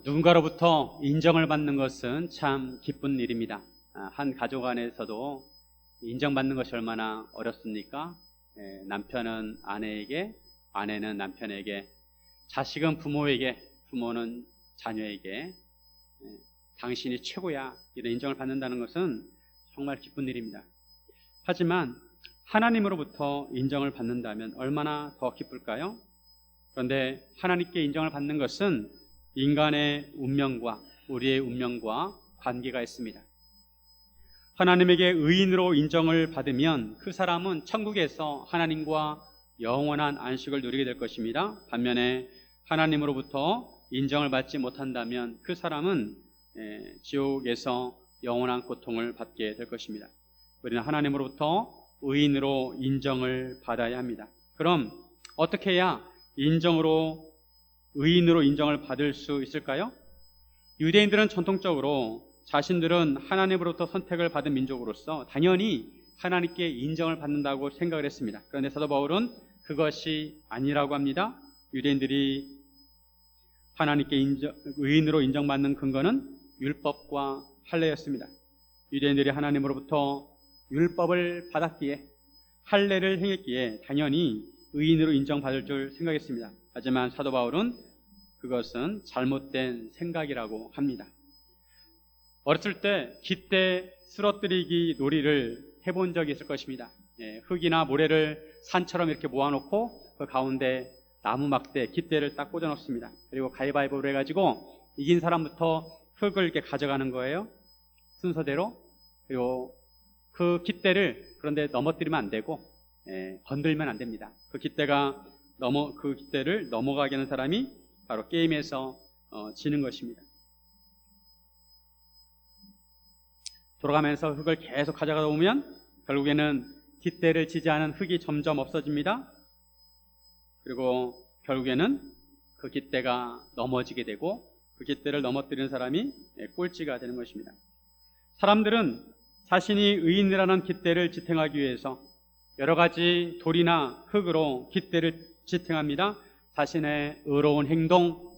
누군가로부터 인정을 받는 것은 참 기쁜 일입니다. 한 가족 안에서도 인정받는 것이 얼마나 어렵습니까? 남편은 아내에게, 아내는 남편에게, 자식은 부모에게, 부모는 자녀에게 당신이 최고야 이런 인정을 받는다는 것은 정말 기쁜 일입니다. 하지만 하나님으로부터 인정을 받는다면 얼마나 더 기쁠까요? 그런데 하나님께 인정을 받는 것은 인간의 운명과 우리의 운명과 관계가 있습니다. 하나님에게 의인으로 인정을 받으면 그 사람은 천국에서 하나님과 영원한 안식을 누리게 될 것입니다. 반면에 하나님으로부터 인정을 받지 못한다면 그 사람은 지옥에서 영원한 고통을 받게 될 것입니다. 우리는 하나님으로부터 의인으로 인정을 받아야 합니다. 그럼 어떻게 해야 의인으로 인정을 받을 수 있을까요? 유대인들은 전통적으로 자신들은 하나님으로부터 선택을 받은 민족으로서 당연히 하나님께 인정을 받는다고 생각을 했습니다. 그런데 사도 바울은 그것이 아니라고 합니다. 유대인들이 하나님께 의인으로 인정받는 근거는 율법과 할례였습니다. 유대인들이 하나님으로부터 율법을 받았기에, 할례를 행했기에 당연히 의인으로 인정받을 줄 생각했습니다. 하지만 사도 바울은 그것은 잘못된 생각이라고 합니다. 어렸을 때 깃대 쓰러뜨리기 놀이를 해본 적이 있을 것입니다. 흙이나 모래를 산처럼 이렇게 모아놓고 그 가운데 나무 막대, 깃대를 딱 꽂아 놓습니다. 그리고 가위바위보를 해가지고 이긴 사람부터 흙을 이렇게 가져가는 거예요. 순서대로. 그리고 그 깃대를 그런데 넘어뜨리면 안 되고 건들면 안 됩니다. 그 깃대를 넘어가게 하는 사람이 바로 게임에서 지는 것입니다. 돌아가면서 흙을 계속 가져가다 보면 결국에는 깃대를 지지 않은 흙이 점점 없어집니다. 그리고 결국에는 그 깃대가 넘어지게 되고 그 깃대를 넘어뜨리는 사람이 꼴찌가 되는 것입니다. 사람들은 자신이 의인이라는 깃대를 지탱하기 위해서 여러 가지 돌이나 흙으로 깃대를 지탱합니다. 자신의 의로운 행동,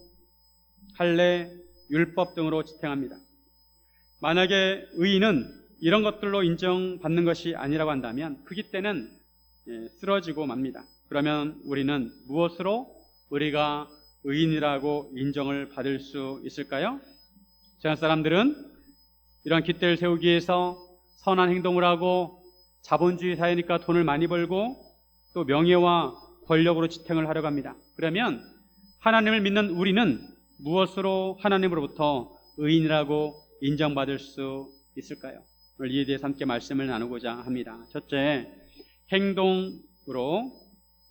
할례, 율법 등으로 지탱합니다. 만약에 의인은 이런 것들로 인정받는 것이 아니라고 한다면 그 깃대는 쓰러지고 맙니다. 그러면 우리는 무엇으로 우리가 의인이라고 인정을 받을 수 있을까요? 세상 사람들은 이런 깃대를 세우기 위해서 선한 행동을 하고 자본주의 사회니까 돈을 많이 벌고 또 명예와 권력으로 지탱을 하려고 합니다. 그러면 하나님을 믿는 우리는 무엇으로 하나님으로부터 의인이라고 인정받을 수 있을까요? 오늘 이에 대해서 함께 말씀을 나누고자 합니다. 첫째, 행동으로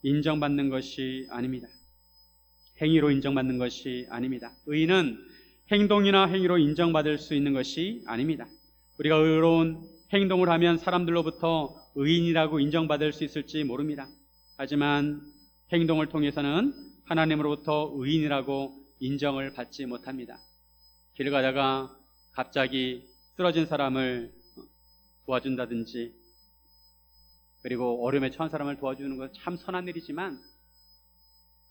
인정받는 것이 아닙니다. 행위로 인정받는 것이 아닙니다. 의인은 행동이나 행위로 인정받을 수 있는 것이 아닙니다. 우리가 의로운 행동을 하면 사람들로부터 의인이라고 인정받을 수 있을지 모릅니다. 하지만 행동을 통해서는 하나님으로부터 의인이라고 인정을 받지 못합니다. 길 가다가 갑자기 쓰러진 사람을 도와준다든지, 그리고 어려움에 처한 사람을 도와주는 건 참 선한 일이지만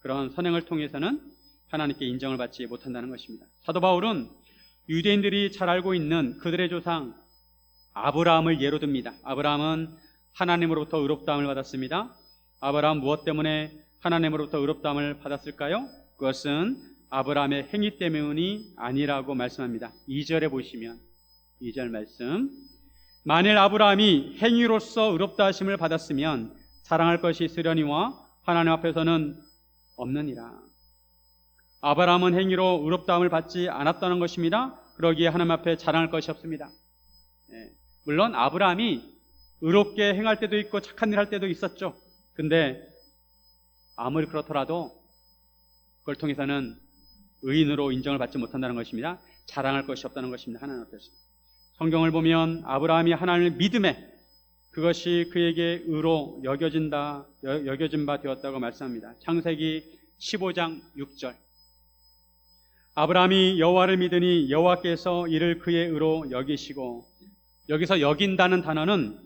그런 선행을 통해서는 하나님께 인정을 받지 못한다는 것입니다. 사도 바울은 유대인들이 잘 알고 있는 그들의 조상 아브라함을 예로 듭니다. 아브라함은 하나님으로부터 의롭다함을 받았습니다. 아브라함 무엇 때문에 하나님으로부터 의롭다함을 받았을까요? 그것은 아브라함의 행위 때문이 아니라고 말씀합니다. 2절에 보시면 2절 말씀, 만일 아브라함이 행위로서 의롭다 하심을 받았으면 자랑할 것이 있으려니와 하나님 앞에서는 없느니라. 아브라함은 행위로 의롭다함을 받지 않았다는 것입니다. 그러기에 하나님 앞에 자랑할 것이 없습니다. 물론 아브라함이 의롭게 행할 때도 있고 착한 일 할 때도 있었죠. 근데 아무리 그렇더라도 그걸 통해서는 의인으로 인정을 받지 못한다는 것입니다. 자랑할 것이 없다는 것입니다. 하나님 앞에서. 성경을 보면 아브라함이 하나님을 믿음에 그것이 그에게 의로 여겨진 바 되었다고 말씀합니다. 창세기 15장 6절. 아브라함이 여호와를 믿으니 여호와께서 이를 그의 의로 여기시고, 여기서 여긴다는 단어는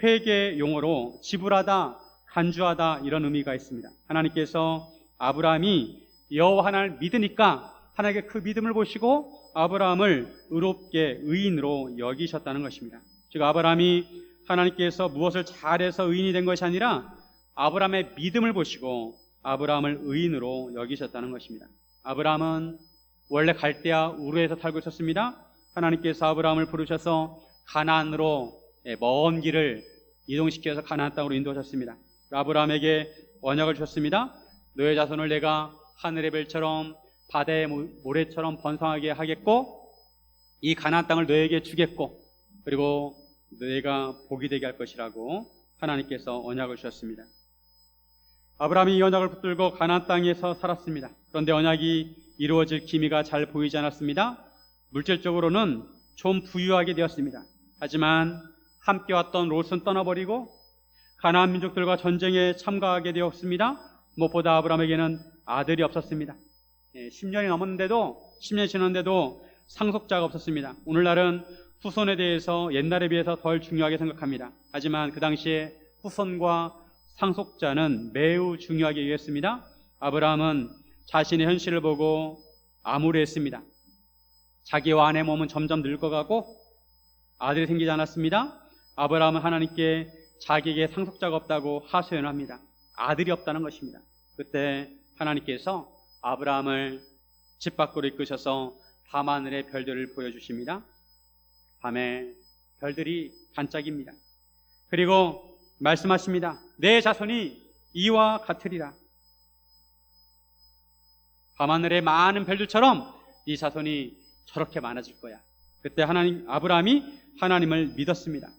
회개 용어로 지불하다, 간주하다 이런 의미가 있습니다. 하나님께서 아브라함이 여호와 하나님을 믿으니까 하나님께 그 믿음을 보시고 아브라함을 의롭게 의인으로 여기셨다는 것입니다. 즉 아브라함이 하나님께서 무엇을 잘해서 의인이 된 것이 아니라 아브라함의 믿음을 보시고 아브라함을 의인으로 여기셨다는 것입니다. 아브라함은 원래 갈대아 우르에서 살고 있었습니다. 하나님께서 아브라함을 부르셔서 가나안으로 먼 길을 이동시켜서 가나안 땅으로 인도하셨습니다. 아브라함에게 언약을 주셨습니다. 너의 자손을 내가 하늘의 별처럼 바다의 모래처럼 번성하게 하겠고 이 가나안 땅을 너에게 주겠고 그리고 너희가 복이 되게 할 것이라고 하나님께서 언약을 주셨습니다. 아브라함이 이 언약을 붙들고 가나안 땅에서 살았습니다. 그런데 언약이 이루어질 기미가 잘 보이지 않았습니다. 물질적으로는 좀 부유하게 되었습니다. 하지만 함께 왔던 롯은 떠나버리고 가나안 민족들과 전쟁에 참가하게 되었습니다. 무엇보다 아브라함에게는 아들이 없었습니다. 10년이 넘었는데도 10년이 지났는데도 상속자가 없었습니다. 오늘날은 후손에 대해서 옛날에 비해서 덜 중요하게 생각합니다. 하지만 그 당시에 후손과 상속자는 매우 중요하게 여겼습니다. 아브라함은 자신의 현실을 보고 암울해했습니다. 자기와 아내 몸은 점점 늙어가고 아들이 생기지 않았습니다. 아브라함은 하나님께 자기에게 상속자가 없다고 하소연을 합니다. 아들이 없다는 것입니다. 그때 하나님께서 아브라함을 집 밖으로 이끄셔서 밤하늘의 별들을 보여주십니다. 밤에 별들이 반짝입니다. 그리고 말씀하십니다. 내 자손이 이와 같으리라. 밤하늘의 많은 별들처럼 네 자손이 저렇게 많아질 거야. 그때 아브라함이 하나님을 믿었습니다.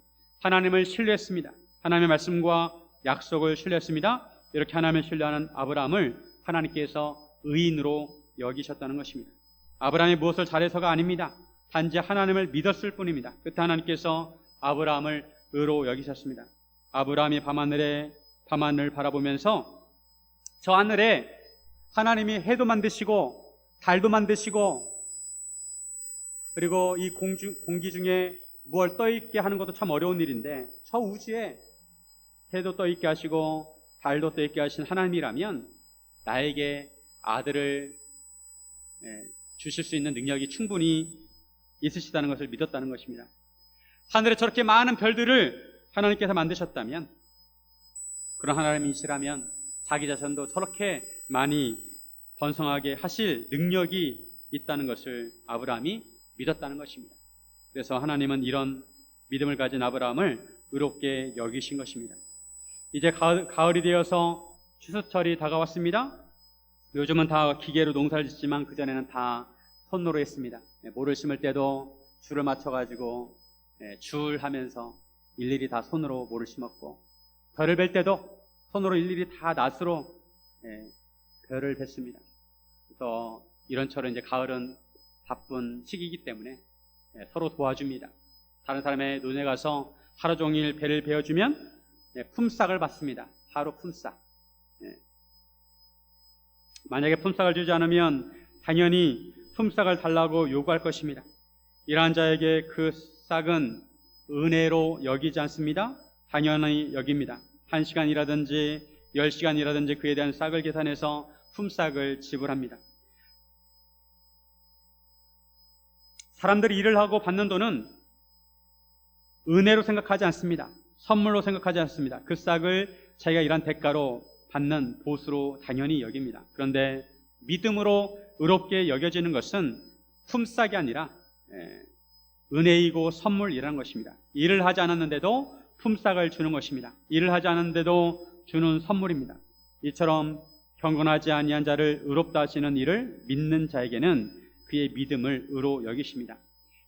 하나님을 신뢰했습니다. 하나님의 말씀과 약속을 신뢰했습니다. 이렇게 하나님을 신뢰하는 아브라함을 하나님께서 의인으로 여기셨다는 것입니다. 아브라함이 무엇을 잘해서가 아닙니다. 단지 하나님을 믿었을 뿐입니다. 그때 하나님께서 아브라함을 의로 여기셨습니다. 아브라함이 밤하늘을 바라보면서 저 하늘에 하나님이 해도 만드시고 달도 만드시고 그리고 이 공기 중에 무엇을 떠있게 하는 것도 참 어려운 일인데 저 우주에 해도 떠있게 하시고 달도 떠있게 하신 하나님이라면 나에게 아들을 주실 수 있는 능력이 충분히 있으시다는 것을 믿었다는 것입니다. 하늘에 저렇게 많은 별들을 하나님께서 만드셨다면 그런 하나님이시라면 자기 자손도 저렇게 많이 번성하게 하실 능력이 있다는 것을 아브라함이 믿었다는 것입니다. 그래서 하나님은 이런 믿음을 가진 아브라함을 의롭게 여기신 것입니다. 이제 가을이 되어서 추수철이 다가왔습니다. 요즘은 다 기계로 농사를 짓지만 그전에는 다 손으로 했습니다. 모를 심을 때도 줄을 맞춰가지고 줄하면서 일일이 다 손으로 모를 심었고 벼를 벨 때도 손으로 일일이 다 낫으로 벼를 뱄습니다. 그래서 이런처럼 이제 가을은 바쁜 시기이기 때문에 서로 도와줍니다. 다른 사람의 논에 가서 하루 종일 배를 베어주면 품삯을 받습니다. 하루 품삯. 만약에 품삯을 주지 않으면 당연히 품삯을 달라고 요구할 것입니다. 이러한 자에게 그 싹은 은혜로 여기지 않습니다. 당연히 여깁니다. 1시간이라든지 10시간이라든지 그에 대한 싹을 계산해서 품삯을 지불합니다. 사람들이 일을 하고 받는 돈은 은혜로 생각하지 않습니다. 선물로 생각하지 않습니다. 그 싹을 자기가 일한 대가로 받는 보수로 당연히 여깁니다. 그런데 믿음으로 의롭게 여겨지는 것은 품삯이 아니라 은혜이고 선물이라는 것입니다. 일을 하지 않았는데도 품삯을 주는 것입니다. 일을 하지 않았는데도 주는 선물입니다. 이처럼 경건하지 아니한 자를 의롭다 하시는 일을 믿는 자에게는 그의 믿음을 의로 여기십니다.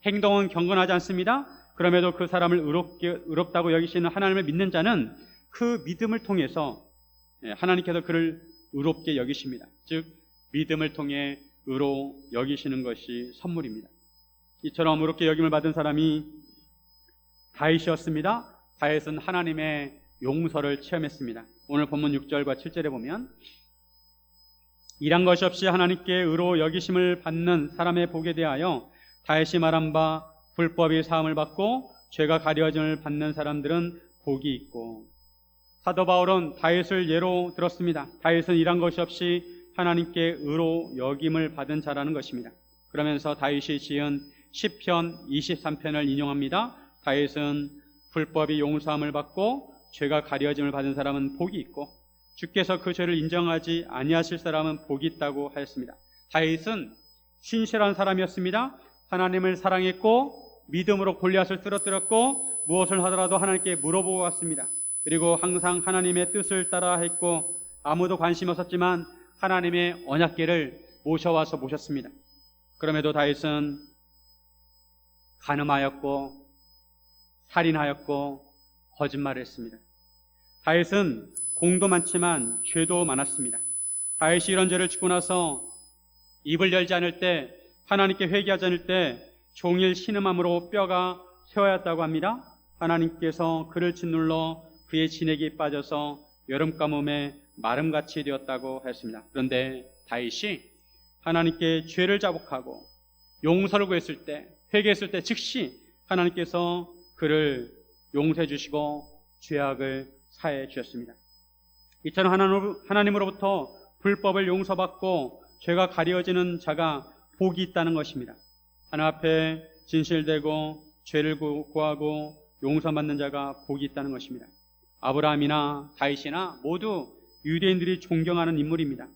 행동은 경건하지 않습니다. 그럼에도 그 사람을 의롭다고 여기시는 하나님을 믿는 자는 그 믿음을 통해서 하나님께서 그를 의롭게 여기십니다. 즉 믿음을 통해 의로 여기시는 것이 선물입니다. 이처럼 의롭게 여김을 받은 사람이 다윗이었습니다. 다윗은 하나님의 용서를 체험했습니다. 오늘 본문 6절과 7절에 보면 일한 것이 없이 하나님께 의로 여기심을 받는 사람의 복에 대하여 다윗이 말한 바 불법이 사함을 받고 죄가 가려짐을 받는 사람들은 복이 있고. 사도 바울은 다윗을 예로 들었습니다. 다윗은 일한 것이 없이 하나님께 의로 여김을 받은 자라는 것입니다. 그러면서 다윗이 지은 시편 23편을 인용합니다. 다윗은 불법이 용서함을 받고 죄가 가려짐을 받은 사람은 복이 있고 주께서 그 죄를 인정하지 아니하실 사람은 복이 있다고 하였습니다. 다윗은 신실한 사람이었습니다. 하나님을 사랑했고 믿음으로 골리앗을 쓰러뜨렸고 무엇을 하더라도 하나님께 물어보고 왔습니다. 그리고 항상 하나님의 뜻을 따라 했고 아무도 관심 없었지만 하나님의 언약궤를 모셔와서 모셨습니다. 그럼에도 다윗은 간음하였고 살인하였고 거짓말을 했습니다. 다윗은 공도 많지만 죄도 많았습니다. 다윗이 이런 죄를 짓고 나서 입을 열지 않을 때, 하나님께 회개하지 않을 때 종일 신음함으로 뼈가 쇠하였다고 합니다. 하나님께서 그를 짓눌러 그의 진액이 빠져서 여름 가뭄에 마름같이 되었다고 하였습니다. 그런데 다윗이 하나님께 죄를 자복하고 용서를 구했을 때, 회개했을 때 즉시 하나님께서 그를 용서해 주시고 죄악을 사해 주셨습니다. 이처럼 하나님으로부터 불법을 용서받고 죄가 가려지는 자가 복이 있다는 것입니다. 하나님 앞에 진실되고 죄를 구하고 용서받는 자가 복이 있다는 것입니다. 아브라함이나 다윗이나 모두 유대인들이 존경하는 인물입니다.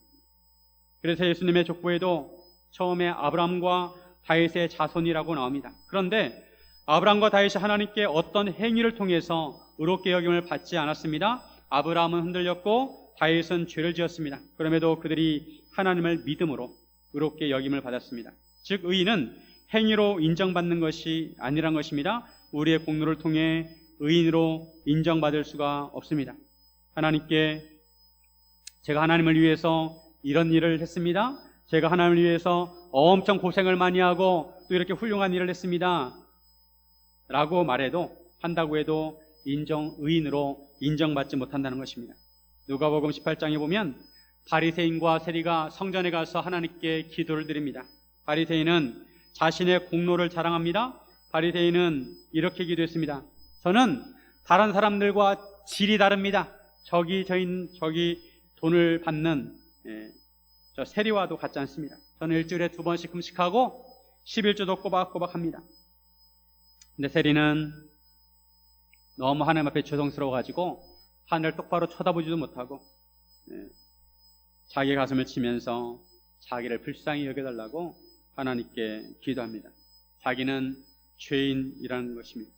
그래서 예수님의 족보에도 처음에 아브라함과 다윗의 자손이라고 나옵니다. 그런데 아브라함과 다윗이 하나님께 어떤 행위를 통해서 의롭게 여김을 받지 않았습니다. 아브라함은 흔들렸고 다윗은 죄를 지었습니다. 그럼에도 그들이 하나님을 믿음으로 의롭게 여김을 받았습니다. 즉 의인은 행위로 인정받는 것이 아니란 것입니다. 우리의 공로를 통해 의인으로 인정받을 수가 없습니다. 하나님께 제가 하나님을 위해서 이런 일을 했습니다. 제가 하나님을 위해서 엄청 고생을 많이 하고 또 이렇게 훌륭한 일을 했습니다. 라고 말해도, 한다고 해도 의인으로 인정받지 못한다는 것입니다. 누가복음 18장에 보면 바리새인과 세리가 성전에 가서 하나님께 기도를 드립니다. 바리새인은 자신의 공로를 자랑합니다. 바리새인은 이렇게 기도했습니다. 저는 다른 사람들과 질이 다릅니다. 저기 돈을 받는 저 세리와도 같지 않습니다. 저는 일주일에 2번씩 금식하고 11조도 꼬박꼬박 합니다. 근데 세리는 너무 하나님 앞에 죄송스러워가지고 하늘을 똑바로 쳐다보지도 못하고 자기 가슴을 치면서 자기를 불쌍히 여겨달라고 하나님께 기도합니다. 자기는 죄인이라는 것입니다.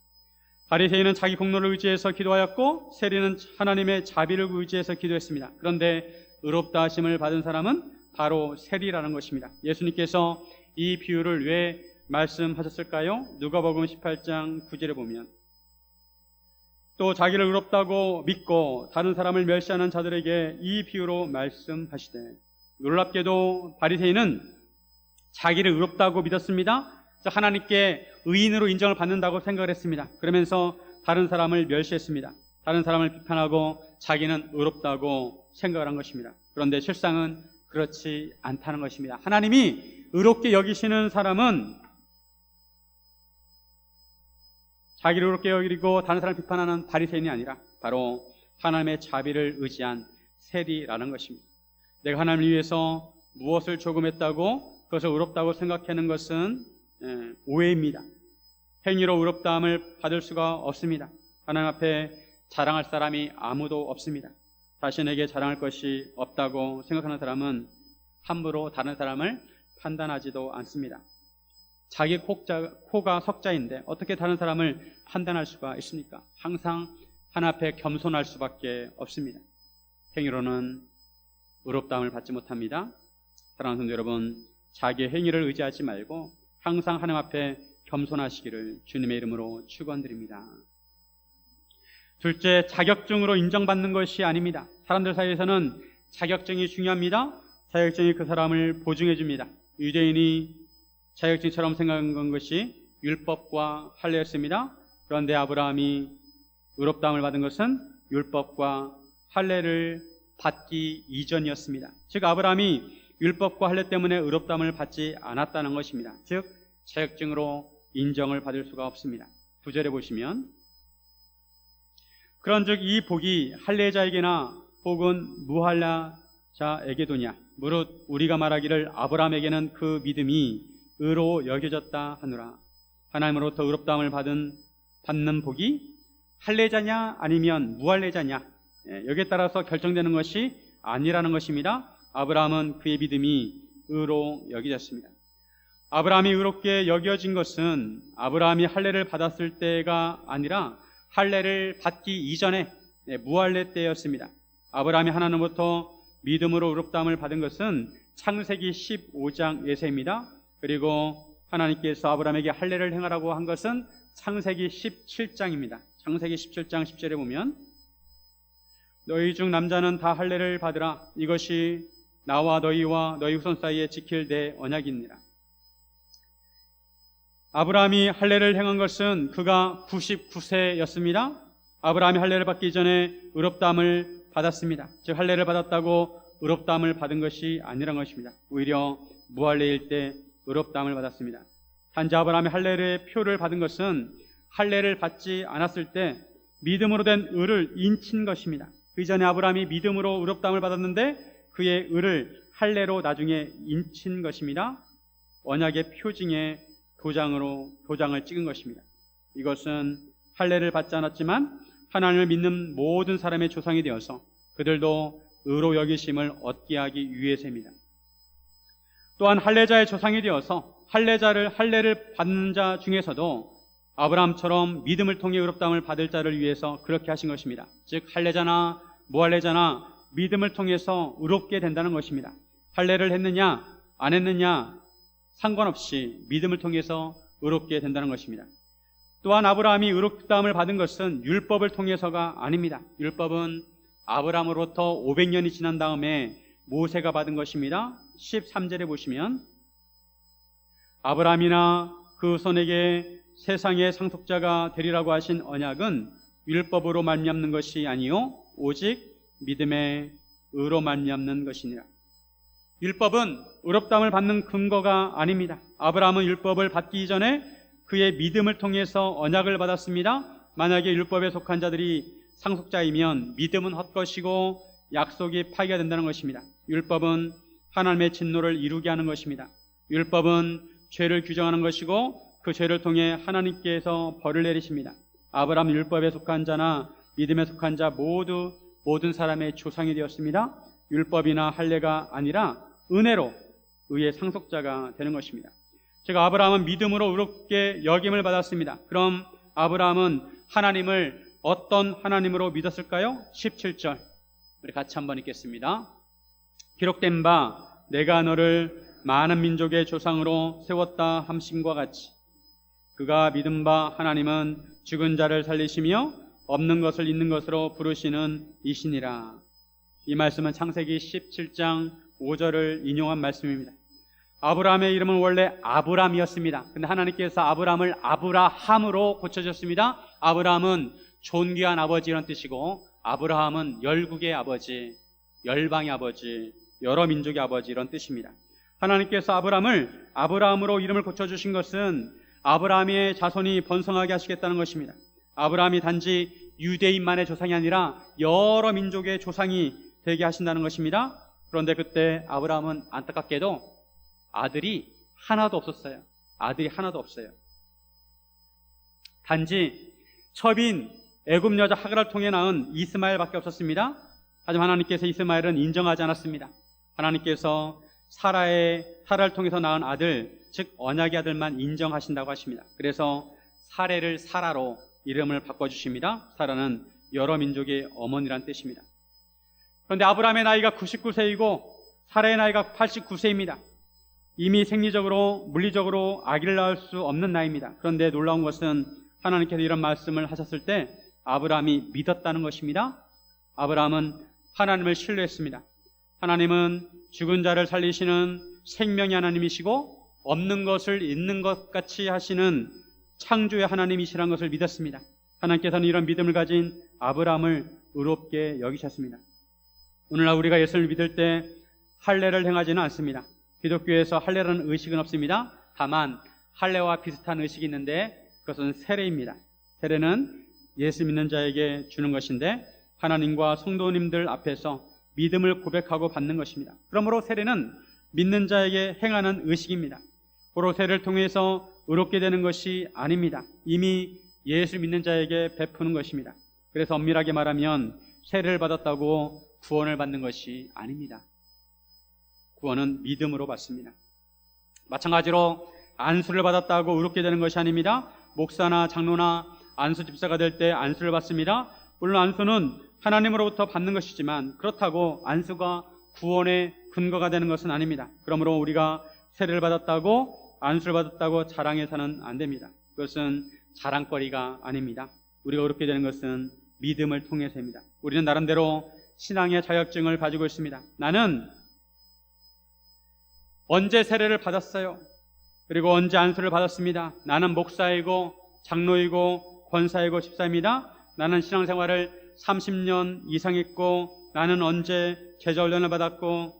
바리새인은 자기 공로를 의지해서 기도하였고 세리는 하나님의 자비를 의지해서 기도했습니다. 그런데 의롭다 하심을 받은 사람은 바로 세리라는 것입니다. 예수님께서 이 비유를 왜 말씀하셨을까요? 누가복음 18장 9절에 보면 또 자기를 의롭다고 믿고 다른 사람을 멸시하는 자들에게 이 비유로 말씀하시되, 놀랍게도 바리새인은 자기를 의롭다고 믿었습니다. 하나님께 의인으로 인정을 받는다고 생각을 했습니다. 그러면서 다른 사람을 멸시했습니다. 다른 사람을 비판하고 자기는 의롭다고 생각을 한 것입니다. 그런데 실상은 그렇지 않다는 것입니다. 하나님이 의롭게 여기시는 사람은 자기를 의롭게 여기고 다른 사람을 비판하는 바리새인이 아니라 바로 하나님의 자비를 의지한 세리라는 것입니다. 내가 하나님을 위해서 무엇을 조금 했다고 그것을 의롭다고 생각하는 것은 오해입니다. 행위로 의롭다함을 받을 수가 없습니다. 하나님 앞에 자랑할 사람이 아무도 없습니다. 자신에게 자랑할 것이 없다고 생각하는 사람은 함부로 다른 사람을 판단하지도 않습니다. 자기 코가 석자인데 어떻게 다른 사람을 판단할 수가 있습니까? 항상 하나님 앞에 겸손할 수밖에 없습니다. 행위로는 의롭다함을 받지 못합니다. 사랑하는 성도 여러분, 자기의 행위를 의지하지 말고 항상 하나님 앞에 겸손하시기를 주님의 이름으로 축원드립니다. 둘째, 자격증으로 인정받는 것이 아닙니다. 사람들 사이에서는 자격증이 중요합니다. 자격증이 그 사람을 보증해 줍니다. 유대인이 자격증처럼 생각한 것이 율법과 할례였습니다. 그런데 아브라함이 의롭다함을 받은 것은 율법과 할례를 받기 이전이었습니다. 즉 아브라함이 율법과 할례 때문에 의롭다함을 받지 않았다는 것입니다. 즉 자격증으로 인정을 받을 수가 없습니다. 9절에 보시면 그런즉 이 복이 할례자에게나 혹은 무할례자에게도냐, 무릇 우리가 말하기를 아브라함에게는 그 믿음이 의로 여겨졌다 하노라. 하나님으로부터 의롭다함을 받는 복이 할례자냐 아니면 무할례자냐, 여기에 따라서 결정되는 것이 아니라는 것입니다. 아브라함은 그의 믿음이 의로 여겨졌습니다. 아브라함이 의롭게 여겨진 것은 아브라함이 할례를 받았을 때가 아니라 할례를 받기 이전에 무할례 때였습니다. 아브라함이 하나님으로부터 믿음으로 의롭다함을 받은 것은 창세기 15장에서입니다. 그리고 하나님께서 아브라함에게 할례를 행하라고 한 것은 창세기 17장입니다. 창세기 17장 10절에 보면 너희 중 남자는 다 할례를 받으라. 이것이 나와 너희와 너희 후손 사이에 지킬 내 언약이니라. 아브라함이 할례를 행한 것은 그가 99세였습니다. 아브라함이 할례를 받기 전에 의롭다함을 받았습니다. 즉 할례를 받았다고 의롭다함을 받은 것이 아니란 것입니다. 오히려 무할례일 때 의롭다함을 받았습니다. 단지 아브라함이 할례의 표를 받은 것은 할례를 받지 않았을 때 믿음으로 된 의를 인친 것입니다. 그 이전에 아브라함이 믿음으로 의롭다함을 받았는데 그의 의를 할례로 나중에 인친 것입니다. 언약의 표징에 도장을 찍은 것입니다. 이것은 할례를 받지 않았지만 하나님을 믿는 모든 사람의 조상이 되어서 그들도 의로 여기심을 얻게 하기 위해서입니다. 또한 할례자의 조상이 되어서 할례를 받는 자 중에서도 아브라함처럼 믿음을 통해 의롭다함을 받을 자를 위해서 그렇게 하신 것입니다. 즉 할례자나 무할례자나 믿음을 통해서 의롭게 된다는 것입니다. 할례를 했느냐 안 했느냐 상관없이 믿음을 통해서 의롭게 된다는 것입니다. 또한 아브라함이 의롭다함을 받은 것은 율법을 통해서가 아닙니다. 율법은 아브라함으로부터 500년이 지난 다음에 모세가 받은 것입니다. 13절에 보시면 아브라함이나 그 손에게 세상의 상속자가 되리라고 하신 언약은 율법으로 말미암는 것이 아니요 오직 믿음의 의로 말미암는 것이니라. 율법은 의롭다함을 받는 근거가 아닙니다. 아브라함은 율법을 받기 전에 그의 믿음을 통해서 언약을 받았습니다. 만약에 율법에 속한 자들이 상속자이면 믿음은 헛것이고 약속이 파기가 된다는 것입니다. 율법은 하나님의 진노를 이루게 하는 것입니다. 율법은 죄를 규정하는 것이고 그 죄를 통해 하나님께서 벌을 내리십니다. 아브라함은 율법에 속한 자나 믿음에 속한 자 모든 사람의 조상이 되었습니다. 율법이나 할례가 아니라 은혜로 의의 상속자가 되는 것입니다. 제가 아브라함은 믿음으로 의롭게 여김을 받았습니다. 그럼 아브라함은 하나님을 어떤 하나님으로 믿었을까요? 17절 우리 같이 한번 읽겠습니다. 기록된 바 내가 너를 많은 민족의 조상으로 세웠다 함심과 같이 그가 믿은 바 하나님은 죽은 자를 살리시며 없는 것을 있는 것으로 부르시는 이시니라. 이 말씀은 창세기 17장 5절을 인용한 말씀입니다. 아브라함의 이름은 원래 아브람이었습니다. 근데 하나님께서 아브람을 아브라함으로 고쳐주셨습니다. 아브라함은 존귀한 아버지 이런 뜻이고 아브라함은 열국의 아버지, 열방의 아버지, 여러 민족의 아버지 이런 뜻입니다. 하나님께서 아브람을 아브라함으로 이름을 고쳐주신 것은 아브라함의 자손이 번성하게 하시겠다는 것입니다. 아브라함이 단지 유대인만의 조상이 아니라 여러 민족의 조상이 되게 하신다는 것입니다. 그런데 그때 아브라함은 안타깝게도 아들이 하나도 없었어요. 아들이 하나도 없어요. 단지 첩인 애굽 여자 하가를 통해 낳은 이스마엘밖에 없었습니다. 하지만 하나님께서 이스마엘은 인정하지 않았습니다. 하나님께서 사라를 통해서 낳은 아들, 즉 언약의 아들만 인정하신다고 하십니다. 그래서 사레를 사라로 이름을 바꿔주십니다. 사라는 여러 민족의 어머니란 뜻입니다. 그런데 아브라함의 나이가 99세이고 사라의 나이가 89세입니다. 이미 생리적으로 물리적으로 아기를 낳을 수 없는 나이입니다. 그런데 놀라운 것은 하나님께서 이런 말씀을 하셨을 때 아브라함이 믿었다는 것입니다. 아브라함은 하나님을 신뢰했습니다. 하나님은 죽은 자를 살리시는 생명의 하나님이시고 없는 것을 있는 것 같이 하시는 창조의 하나님이시라는 것을 믿었습니다. 하나님께서는 이런 믿음을 가진 아브라함을 의롭게 여기셨습니다. 오늘날 우리가 예수를 믿을 때 할례를 행하지는 않습니다. 기독교에서 할례라는 의식은 없습니다. 다만 할례와 비슷한 의식이 있는데 그것은 세례입니다. 세례는 예수 믿는 자에게 주는 것인데 하나님과 성도님들 앞에서 믿음을 고백하고 받는 것입니다. 그러므로 세례는 믿는 자에게 행하는 의식입니다. 고로 세례를 통해서 의롭게 되는 것이 아닙니다. 이미 예수 믿는 자에게 베푸는 것입니다. 그래서 엄밀하게 말하면 세례를 받았다고 구원을 받는 것이 아닙니다. 구원은 믿음으로 받습니다. 마찬가지로 안수를 받았다고 의롭게 되는 것이 아닙니다. 목사나 장로나 안수 집사가 될 때 안수를 받습니다. 물론 안수는 하나님으로부터 받는 것이지만 그렇다고 안수가 구원의 근거가 되는 것은 아닙니다. 그러므로 우리가 세례를 받았다고 안수를 받았다고 자랑해서는 안 됩니다. 그것은 자랑거리가 아닙니다. 우리가 의롭게 되는 것은 믿음을 통해서입니다. 우리는 나름대로 신앙의 자격증을 가지고 있습니다. 나는 언제 세례를 받았어요? 그리고 언제 안수를 받았습니다. 나는 목사이고 장로이고 권사이고 집사입니다. 나는 신앙생활을 30년 이상 했고 나는 언제 제자훈련을 받았고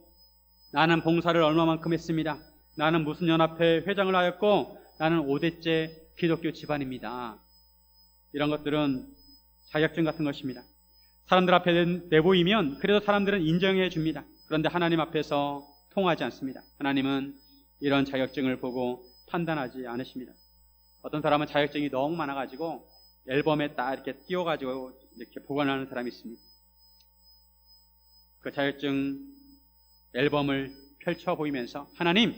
나는 봉사를 얼마만큼 했습니다. 나는 무슨 연합회 회장을 하였고 나는 5대째 기독교 집안입니다. 이런 것들은 자격증 같은 것입니다. 사람들 앞에 내보이면 그래도 사람들은 인정해 줍니다. 그런데 하나님 앞에서 통하지 않습니다. 하나님은 이런 자격증을 보고 판단하지 않으십니다. 어떤 사람은 자격증이 너무 많아가지고 앨범에 딱 이렇게 띄워가지고 이렇게 보관하는 사람이 있습니다. 그 자격증 앨범을 펼쳐 보이면서 하나님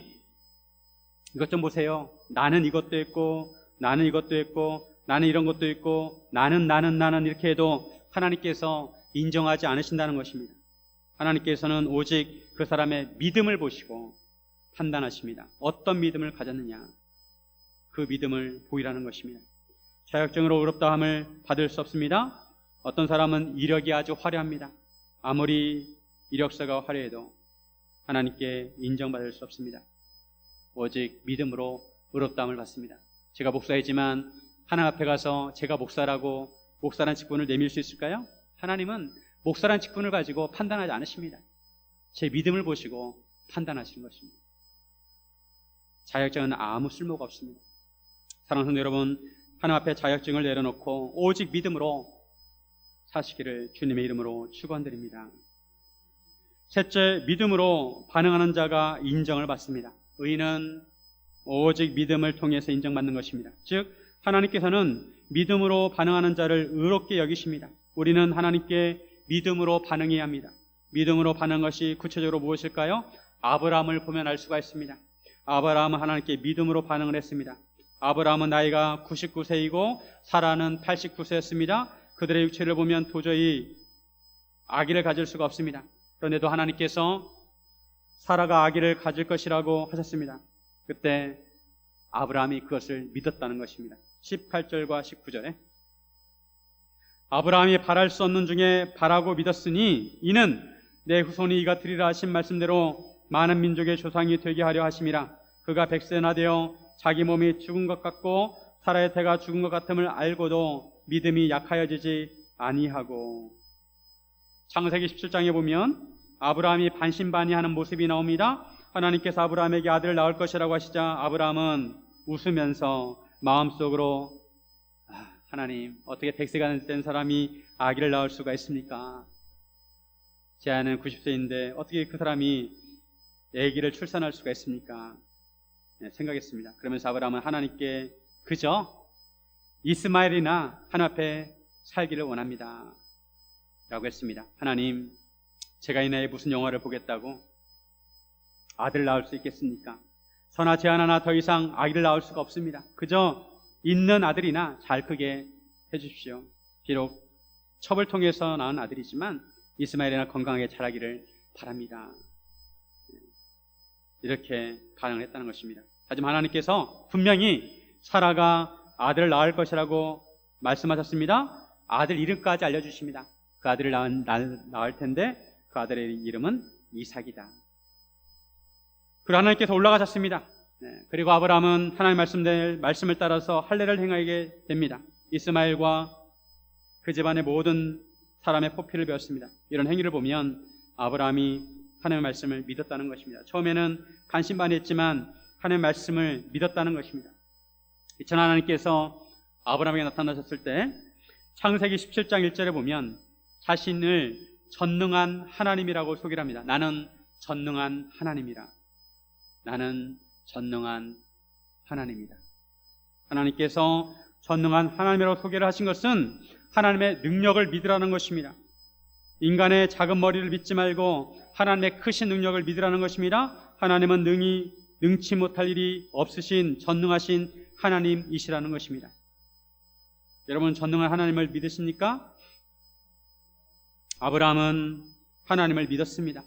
이것 좀 보세요. 나는 이것도 했고 나는 이것도 했고 나는 이런 것도 있고 나는 이렇게 해도 하나님께서 인정하지 않으신다는 것입니다. 하나님께서는 오직 그 사람의 믿음을 보시고 판단하십니다. 어떤 믿음을 가졌느냐 그 믿음을 보이라는 것입니다. 자격증으로 의롭다함을 받을 수 없습니다. 어떤 사람은 이력이 아주 화려합니다. 아무리 이력서가 화려해도 하나님께 인정받을 수 없습니다. 오직 믿음으로 의롭다함을 받습니다. 제가 목사이지만 하나님 앞에 가서 제가 목사라고 목사라는 직분을 내밀 수 있을까요? 하나님은 목사라는 직분을 가지고 판단하지 않으십니다. 제 믿음을 보시고 판단하시는 것입니다. 자격증은 아무 쓸모가 없습니다. 사랑하는 성도 여러분, 하나님 앞에 자격증을 내려놓고 오직 믿음으로 사시기를 주님의 이름으로 축원드립니다. 셋째, 믿음으로 반응하는 자가 인정을 받습니다. 의인은 오직 믿음을 통해서 인정받는 것입니다. 즉 하나님께서는 믿음으로 반응하는 자를 의롭게 여기십니다. 우리는 하나님께 믿음으로 반응해야 합니다. 믿음으로 반응한 것이 구체적으로 무엇일까요? 아브라함을 보면 알 수가 있습니다. 아브라함은 하나님께 믿음으로 반응을 했습니다. 아브라함은 나이가 99세이고 사라는 89세였습니다. 그들의 육체를 보면 도저히 아기를 가질 수가 없습니다. 그런데도 하나님께서 사라가 아기를 가질 것이라고 하셨습니다. 그때 아브라함이 그것을 믿었다는 것입니다. 18절과 19절에 아브라함이 바랄 수 없는 중에 바라고 믿었으니 이는 내 후손이 이가 되리라 하신 말씀대로 많은 민족의 조상이 되게 하려 하심이라. 그가 100세나 되어 자기 몸이 죽은 것 같고 사라의 태가 죽은 것 같음을 알고도 믿음이 약하여지지 아니하고. 창세기 17장에 보면 아브라함이 반신반의하는 모습이 나옵니다. 하나님께서 아브라함에게 아들을 낳을 것이라고 하시자 아브라함은 웃으면서 마음속으로 하나님 어떻게 100세가 된 사람이 아기를 낳을 수가 있습니까? 제 아내는 90세인데 어떻게 그 사람이 아기를 출산할 수가 있습니까? 생각했습니다. 그러면서 아브라함은 하나님께 그저 이스마엘이나 하나님 앞에 살기를 원합니다 라고 했습니다. 하나님, 제가 이 나이에 무슨 영화를 보겠다고 아들 낳을 수 있겠습니까? 선하 제한 하나 더 이상 아기를 낳을 수가 없습니다. 그저 있는 아들이나 잘 크게 해주십시오. 비록 첩을 통해서 낳은 아들이지만 이스마엘이나 건강하게 자라기를 바랍니다. 이렇게 반응을 했다는 것입니다. 하지만 하나님께서 분명히 사라가 아들을 낳을 것이라고 말씀하셨습니다. 아들 이름까지 알려주십니다. 그 아들을 낳을 텐데 그 아들의 이름은 이삭이다. 그리고 하나님께서 올라가셨습니다. 그리고 아브라함은 하나님 말씀을 따라서 할례를 행하게 됩니다. 이스마엘과 그 집안의 모든 사람의 포피를 배웠습니다. 이런 행위를 보면 아브라함이 하나님의 말씀을 믿었다는 것입니다. 처음에는 반신반의했지만 하나님의 말씀을 믿었다는 것입니다. 이천 하나님께서 아브라함에게 나타나셨을 때 창세기 17장 1절에 보면 자신을 전능한 하나님이라고 소개를 합니다. 나는 전능한 하나님이라. 나는 전능한 하나님이다. 하나님께서 전능한 하나님이라고 소개를 하신 것은 하나님의 능력을 믿으라는 것입니다. 인간의 작은 머리를 믿지 말고 하나님의 크신 능력을 믿으라는 것입니다. 하나님은 능치 못할 일이 없으신 전능하신 하나님이시라는 것입니다. 여러분, 전능한 하나님을 믿으십니까? 아브라함은 하나님을 믿었습니다.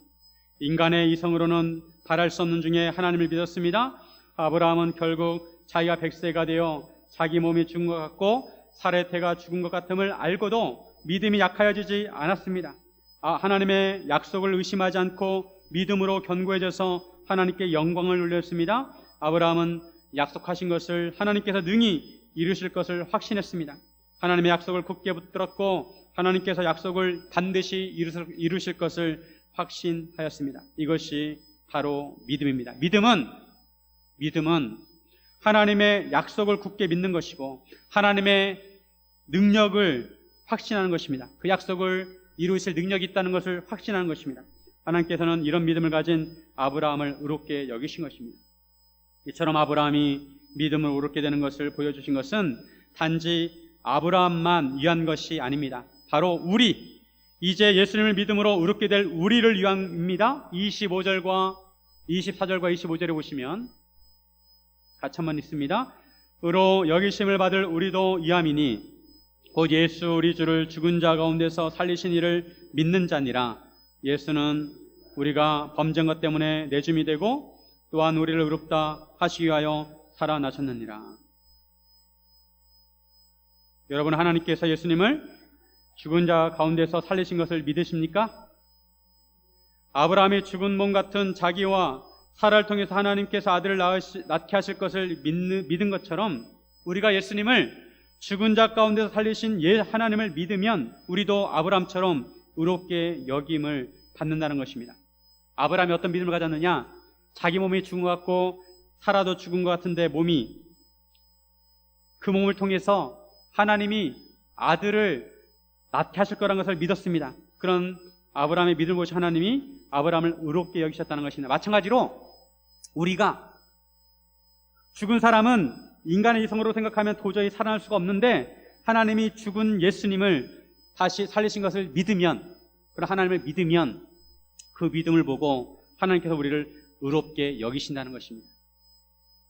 인간의 이성으로는 바랄 수 없는 중에 하나님을 믿었습니다. 아브라함은 결국 자기가 100세가 되어 자기 몸이 죽은 것 같고 사라의 태가 죽은 것 같음을 알고도 믿음이 약하여지지 않았습니다. 하나님의 약속을 의심하지 않고 믿음으로 견고해져서 하나님께 영광을 돌렸습니다. 아브라함은 약속하신 것을 하나님께서 능히 이루실 것을 확신했습니다. 하나님의 약속을 굳게 붙들었고 하나님께서 약속을 반드시 이루실 것을 확신하였습니다. 이것이 바로 믿음입니다. 믿음은 하나님의 약속을 굳게 믿는 것이고 하나님의 능력을 확신하는 것입니다. 그 약속을 이루실 능력이 있다는 것을 확신하는 것입니다. 하나님께서는 이런 믿음을 가진 아브라함을 의롭게 여기신 것입니다. 이처럼 아브라함이 믿음을 의롭게 되는 것을 보여주신 것은 단지 아브라함만 위한 것이 아닙니다. 바로 이제 예수님을 믿음으로 의롭게 될 우리를 위함입니다. 24절과 25절에 보시면 같이 한번 읽습니다. 의로 여기심을 받을 우리도 위함이니 곧 예수 우리 주를 죽은 자 가운데서 살리신 이를 믿는 자니라. 예수는 우리가 범죄한 것 때문에 내줌이 되고 또한 우리를 의롭다 하시기 위하여 살아나셨느니라. 여러분, 하나님께서 예수님을 죽은 자 가운데서 살리신 것을 믿으십니까? 아브라함이 죽은 몸 같은 자기와 사라를 통해서 하나님께서 아들을 낳게 하실 것을 믿은 것처럼 우리가 예수님을 죽은 자 가운데서 살리신 하나님을 믿으면 우리도 아브라함처럼 의롭게 여김을 받는다는 것입니다. 아브라함이 어떤 믿음을 가졌느냐? 자기 몸이 죽은 것 같고 사라도 죽은 것 같은데 그 몸을 통해서 하나님이 아들을 낳게 하실 거라는 것을 믿었습니다. 그런 아브라함의 믿음을 보신 하나님이 아브라함을 의롭게 여기셨다는 것입니다. 마찬가지로 우리가 죽은 사람은 인간의 이성으로 생각하면 도저히 살아날 수가 없는데 하나님이 죽은 예수님을 다시 살리신 것을 믿으면, 그런 하나님을 믿으면 그 믿음을 보고 하나님께서 우리를 의롭게 여기신다는 것입니다.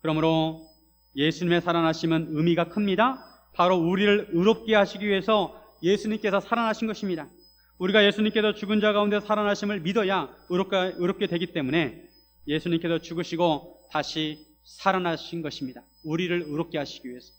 그러므로 예수님의 살아나심은 의미가 큽니다. 바로 우리를 의롭게 하시기 위해서 예수님께서 살아나신 것입니다. 우리가 예수님께서 죽은 자 가운데 살아나심을 믿어야 의롭게 되기 때문에 예수님께서 죽으시고 다시 살아나신 것입니다. 우리를 의롭게 하시기 위해서.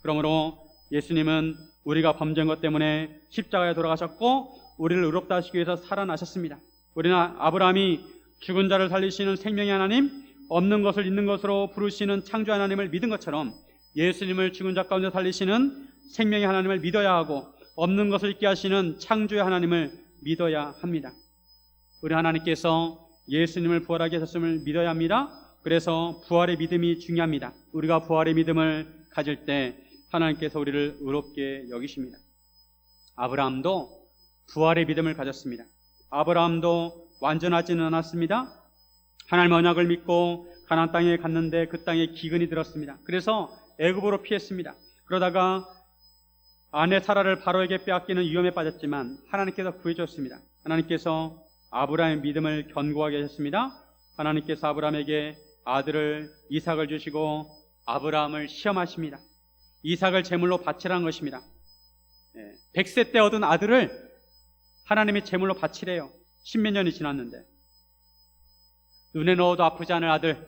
그러므로 예수님은 우리가 범죄한 것 때문에 십자가에 돌아가셨고 우리를 의롭다 하시기 위해서 살아나셨습니다. 우리는 아브라함이 죽은 자를 살리시는 생명의 하나님, 없는 것을 있는 것으로 부르시는 창조 하나님을 믿은 것처럼 예수님을 죽은 자 가운데 살리시는 생명의 하나님을 믿어야 하고 없는 것을 있게 하시는 창조의 하나님을 믿어야 합니다. 우리 하나님께서 예수님을 부활하게 하셨음을 믿어야 합니다. 그래서 부활의 믿음이 중요합니다. 우리가 부활의 믿음을 가질 때 하나님께서 우리를 의롭게 여기십니다. 아브라함도 부활의 믿음을 가졌습니다. 아브라함도 완전하지는 않았습니다. 하나님의 언약을 믿고 가나안 땅에 갔는데 그 땅에 기근이 들었습니다. 그래서 애굽으로 피했습니다. 그러다가 아내 사라를 바로에게 빼앗기는 위험에 빠졌지만 하나님께서 구해줬습니다. 하나님께서 아브라함의 믿음을 견고하게 하셨습니다. 하나님께서 아브라함에게 아들을 이삭을 주시고 아브라함을 시험하십니다. 이삭을 제물로 바치라는 것입니다. 100세 때 얻은 아들을 하나님이 제물로 바치래요. 십몇 년이 지났는데. 눈에 넣어도 아프지 않을 아들,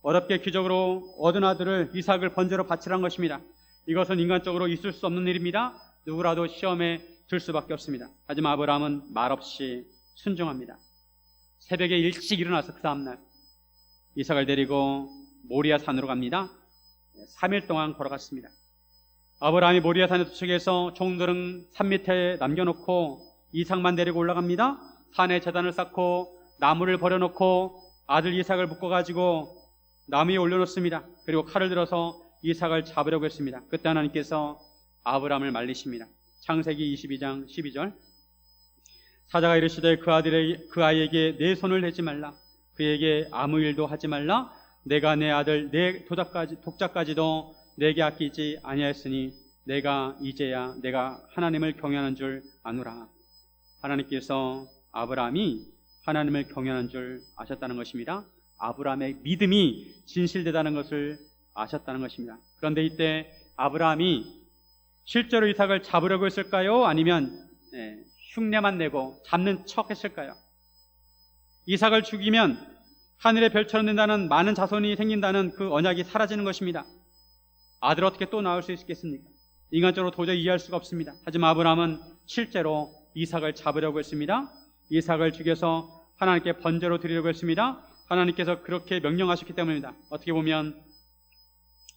어렵게 기적으로 얻은 아들을 이삭을 번제로 바치라는 것입니다. 이것은 인간적으로 있을 수 없는 일입니다. 누구라도 시험에 들 수밖에 없습니다. 하지만 아브라함은 말없이 순종합니다. 새벽에 일찍 일어나서 그 다음날 이삭을 데리고 모리아 산으로 갑니다. 3일 동안 걸어갔습니다. 아브라함이 모리아 산에 도착해서 종들은 산 밑에 남겨놓고 이삭만 데리고 올라갑니다. 산에 제단을 쌓고 나무를 버려놓고 아들 이삭을 묶어가지고 나무 위에 올려놓습니다. 그리고 칼을 들어서 이삭을 잡으려고 했습니다. 그때 하나님께서 아브라함을 말리십니다. 창세기 22장 12절. 사자가 이르시되 그 아이에게 내 손을 대지 말라. 그에게 아무 일도 하지 말라. 내가 내 아들 내 독자까지도 내게 아끼지 아니하였으니 내가 이제야 내가 하나님을 경외하는 줄 아노라. 하나님께서 아브라함이 하나님을 경외하는 줄 아셨다는 것입니다. 아브라함의 믿음이 진실되다는 것을 아셨다는 것입니다. 그런데 이때 아브라함이 실제로 이삭을 잡으려고 했을까요? 아니면 흉내만 내고 잡는 척 했을까요? 이삭을 죽이면 하늘의 별처럼 된다는, 많은 자손이 생긴다는 그 언약이 사라지는 것입니다. 아들 어떻게 또 낳을 수 있겠습니까? 인간적으로 도저히 이해할 수가 없습니다. 하지만 아브라함은 실제로 이삭을 잡으려고 했습니다. 이삭을 죽여서 하나님께 번제로 드리려고 했습니다. 하나님께서 그렇게 명령하셨기 때문입니다. 어떻게 보면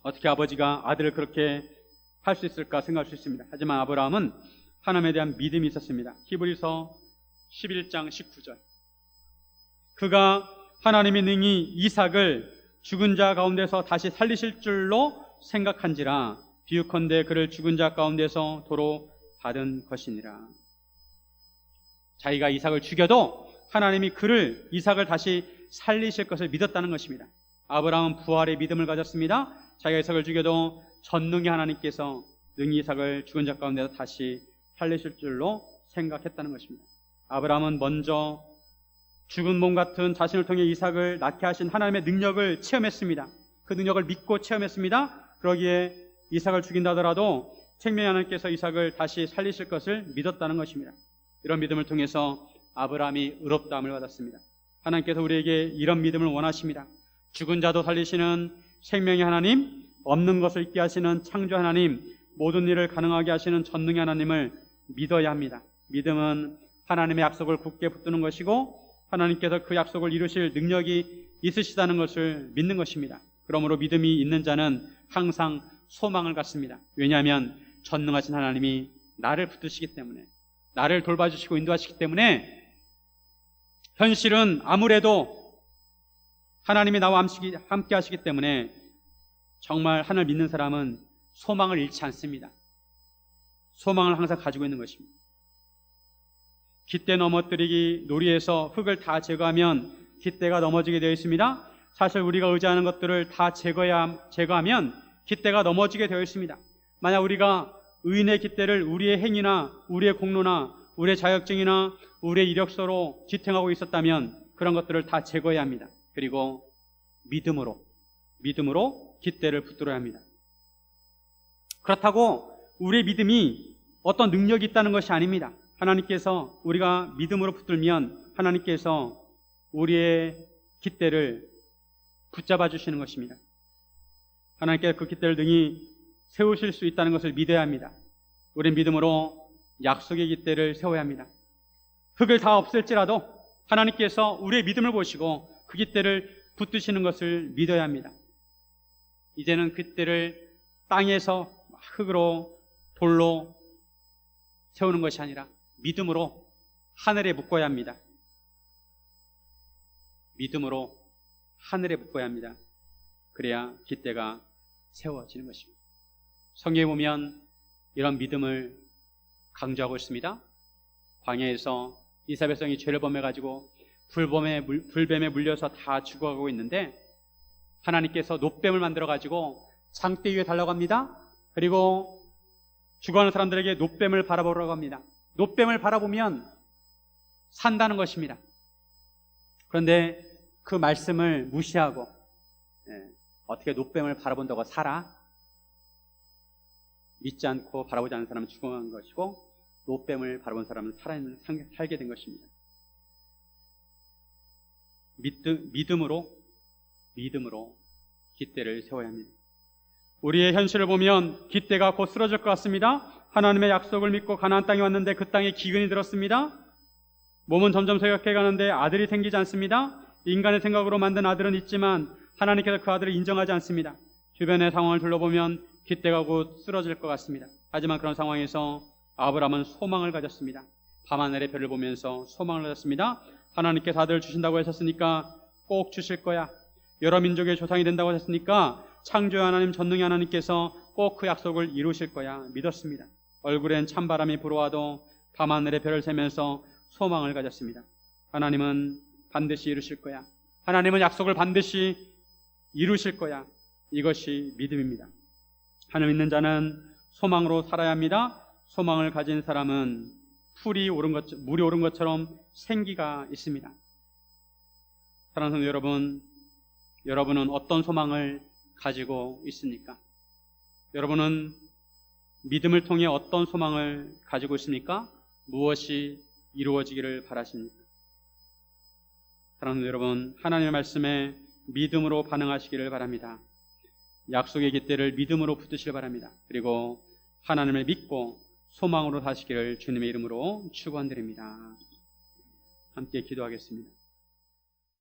어떻게 아버지가 아들을 그렇게 할 수 있을까 생각할 수 있습니다. 하지만 아브라함은 하나님에 대한 믿음이 있었습니다. 히브리서 11장 19절, 그가 하나님이 능히 이삭을 죽은 자 가운데서 다시 살리실 줄로 생각한지라 비유컨대 그를 죽은 자 가운데서 도로 받은 것이니라. 자기가 이삭을 죽여도 하나님이 이삭을 다시 살리실 것을 믿었다는 것입니다. 아브라함은 부활의 믿음을 가졌습니다. 자기가 이삭을 죽여도 전능히 하나님께서 능히 이삭을 죽은 자 가운데서 다시 살리실 줄로 생각했다는 것입니다. 아브라함은 먼저 죽은 몸 같은 자신을 통해 이삭을 낳게 하신 하나님의 능력을 체험했습니다. 그 능력을 믿고 체험했습니다. 그러기에 이삭을 죽인다 하더라도 생명의 하나님께서 이삭을 다시 살리실 것을 믿었다는 것입니다. 이런 믿음을 통해서 아브라함이 의롭다함을 받았습니다. 하나님께서 우리에게 이런 믿음을 원하십니다. 죽은 자도 살리시는 생명의 하나님, 없는 것을 있게 하시는 창조 하나님, 모든 일을 가능하게 하시는 전능의 하나님을 믿어야 합니다. 믿음은 하나님의 약속을 굳게 붙드는 것이고 하나님께서 그 약속을 이루실 능력이 있으시다는 것을 믿는 것입니다. 그러므로 믿음이 있는 자는 항상 소망을 갖습니다. 왜냐하면 전능하신 하나님이 나를 붙드시기 때문에, 나를 돌봐주시고 인도하시기 때문에, 현실은 아무래도 하나님이 나와 함께 하시기 때문에 정말 하나님을 믿는 사람은 소망을 잃지 않습니다. 소망을 항상 가지고 있는 것입니다. 깃대 넘어뜨리기 놀이에서 흙을 다 제거하면 깃대가 넘어지게 되어 있습니다. 사실 우리가 의지하는 것들을 다 제거하면 깃대가 넘어지게 되어 있습니다. 만약 우리가 의인의 깃대를 우리의 행위나 우리의 공로나 우리의 자격증이나 우리의 이력서로 지탱하고 있었다면 그런 것들을 다 제거해야 합니다. 그리고 믿음으로 깃대를 붙들어야 합니다. 그렇다고 우리의 믿음이 어떤 능력이 있다는 것이 아닙니다. 하나님께서 우리가 믿음으로 붙들면 하나님께서 우리의 깃대를 붙잡아 주시는 것입니다. 하나님께서 그 깃대를 능히 세우실 수 있다는 것을 믿어야 합니다. 우리는 믿음으로 약속의 깃대를 세워야 합니다. 흙을 다 없앨지라도 하나님께서 우리의 믿음을 보시고 그 깃대를 붙드시는 것을 믿어야 합니다. 이제는 깃대를 땅에서 흙으로 돌로 세우는 것이 아니라 믿음으로 하늘에 묶어야 합니다. 믿음으로 하늘에 묶어야 합니다. 그래야 깃대가 세워지는 것입니다. 성경에 보면 이런 믿음을 강조하고 있습니다. 광야에서 이스라엘 백성이 죄를 범해가지고 불뱀에 물려서 다 죽어가고 있는데 하나님께서 놋뱀을 만들어가지고 장대 위에 달라고 합니다. 그리고 죽어가는 사람들에게 놋뱀을 바라보라고 합니다. 놋뱀을 바라보면 산다는 것입니다. 그런데 그 말씀을 무시하고 어떻게 놋뱀을 바라본다고 살아? 믿지 않고 바라보지 않는 사람은 죽어간 것이고 놋뱀을 바라본 사람은 살게 된 것입니다. 믿음으로 깃대를 세워야 합니다. 우리의 현실을 보면 깃대가 곧 쓰러질 것 같습니다. 하나님의 약속을 믿고 가나안 땅에 왔는데 그 땅에 기근이 들었습니다. 몸은 점점 쇠약해 가는데 아들이 생기지 않습니다. 인간의 생각으로 만든 아들은 있지만 하나님께서 그 아들을 인정하지 않습니다. 주변의 상황을 둘러보면 깃대가 곧 쓰러질 것 같습니다. 하지만 그런 상황에서 아브라함은 소망을 가졌습니다. 밤하늘의 별을 보면서 소망을 가졌습니다. 하나님께서 아들을 주신다고 하셨으니까 꼭 주실 거야. 여러 민족의 조상이 된다고 하셨으니까 창조의 하나님, 전능의 하나님께서 꼭 그 약속을 이루실 거야 믿었습니다. 얼굴엔 찬바람이 불어와도 밤하늘의 별을 세면서 소망을 가졌습니다. 하나님은 반드시 이루실 거야. 하나님은 약속을 반드시 이루실 거야. 이것이 믿음입니다. 하나님 믿는 자는 소망으로 살아야 합니다. 소망을 가진 사람은 물이 오른 것처럼 생기가 있습니다. 사랑하는 성도 여러분, 여러분은 어떤 소망을 가지고 있습니까? 여러분은 믿음을 통해 어떤 소망을 가지고 있습니까? 무엇이 이루어지기를 바라십니까? 사랑하는 여러분, 하나님의 말씀에 믿음으로 반응하시기를 바랍니다. 약속의 깃대를 믿음으로 붙드시길 바랍니다. 그리고 하나님을 믿고 소망으로 사시기를 주님의 이름으로 축원드립니다. 함께 기도하겠습니다.